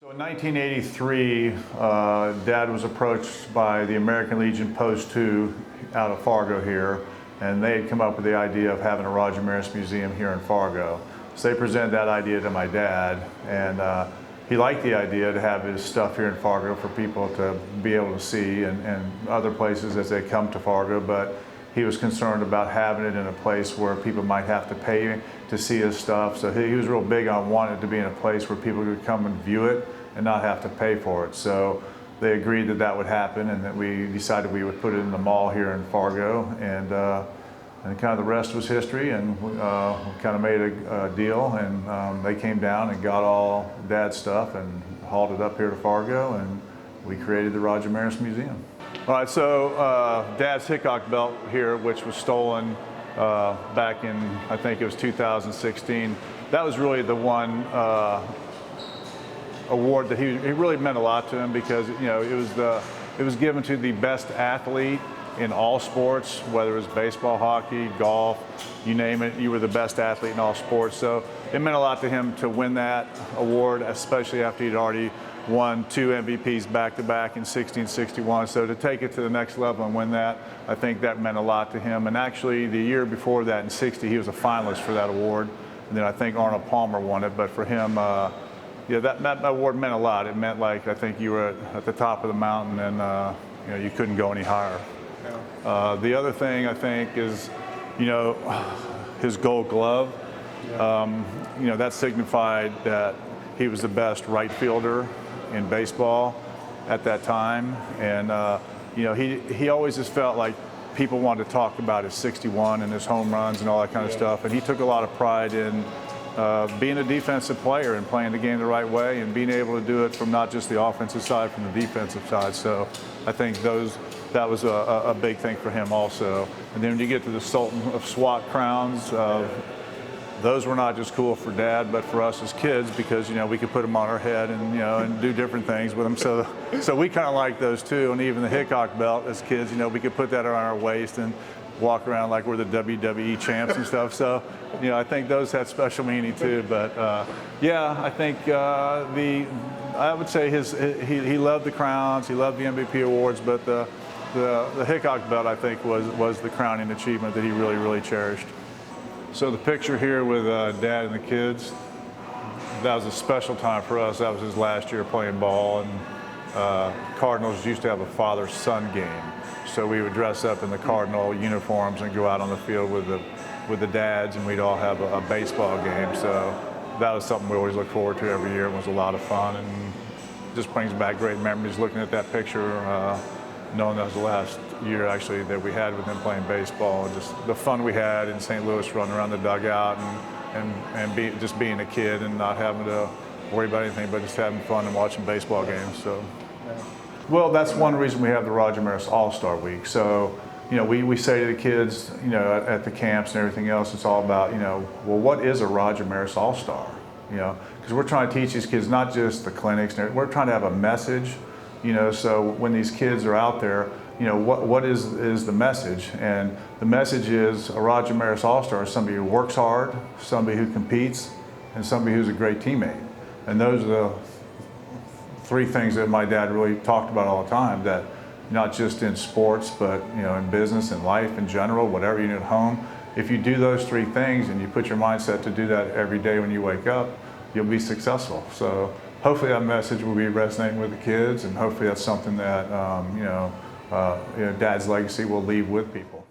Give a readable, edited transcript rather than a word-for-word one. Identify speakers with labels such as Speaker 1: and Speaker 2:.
Speaker 1: In 1983, Dad was approached by the American Legion Post 2 out of Fargo here, and they had come up with the idea of having a Roger Maris Museum here in Fargo. So they presented that idea to my dad, and he liked the idea to have his stuff here in Fargo for people to be able to see and other places as they come to Fargo, but he was concerned about having it in a place where people might have to pay to see his stuff. So he was real big on wanting it to be in a place where people could come and view it and not have to pay for it. So they agreed that that would happen, and that we decided we would put it in the mall here in Fargo, and kind of the rest was history, and we kind of made a deal, and they came down and got all Dad's stuff and hauled it up here to Fargo, and we created the Roger Maris Museum. All right, so Dad's Hickok belt here, which was stolen back in, I think it was 2016, that was really the one award that he really meant a lot to him, because it was given to the best athlete in all sports, whether it was baseball, hockey, golf, you name it, you were the best athlete in all sports. So it meant a lot to him to win that award, especially after he'd already won 2 MVPs back-to-back in 60 and 61. So to take it to the next level and win that, I think that meant a lot to him. And actually the year before that, in 60, he was a finalist for that award. And then I think Arnold Palmer won it, but for him, yeah, that award meant a lot. It meant, like, I think you were at the top of the mountain, and you couldn't go any higher. The other thing I think is, his Gold Glove. That signified that he was the best right fielder in baseball at that time, and he always just felt like people wanted to talk about his 61 and his home runs and all that kind of stuff, and he took a lot of pride in being a defensive player and playing the game the right way, and being able to do it from not just the offensive side, from the defensive side. So I think that was a big thing for him also. And then when you get to the Sultan of SWAT crowns, those were not just cool for Dad, but for us as kids, because we could put them on our head and and do different things with them. So we kind of like those too. And even the Hickok belt as kids, we could put that around our waist and walk around like we're the WWE champs and stuff. So I think those had special meaning too. But yeah, I think I would say he loved the crowns, he loved the MVP awards, but the Hickok belt, I think, was the crowning achievement that he really, really cherished. So the picture here with Dad and the kids, that was a special time for us. That was his last year playing ball, and Cardinals used to have a father-son game. So we would dress up in the Cardinal uniforms and go out on the field with the dads, and we'd all have a baseball game. So that was something we always looked forward to every year. It was a lot of fun, and just brings back great memories looking at that picture, knowing that was the last year actually that we had with him playing baseball. Just the fun we had in St. Louis, running around the dugout and just being a kid and not having to worry about anything, but just having fun and watching baseball games. So. Well, that's one reason we have the Roger Maris All-Star Week. So, we say to the kids, at the camps and everything else, it's all about, well, what is a Roger Maris All-Star? Because we're trying to teach these kids not just the clinics, we're trying to have a message, so when these kids are out there, what is the message? And the message is a Roger Maris All-Star is somebody who works hard, somebody who competes, and somebody who's a great teammate. And those are the 3 things that my dad really talked about all the time, that not just in sports, but in business and life in general, whatever you do at home, if you do those 3 things and you put your mindset to do that every day when you wake up, you'll be successful. So hopefully that message will be resonating with the kids, and hopefully that's something that Dad's legacy will leave with people.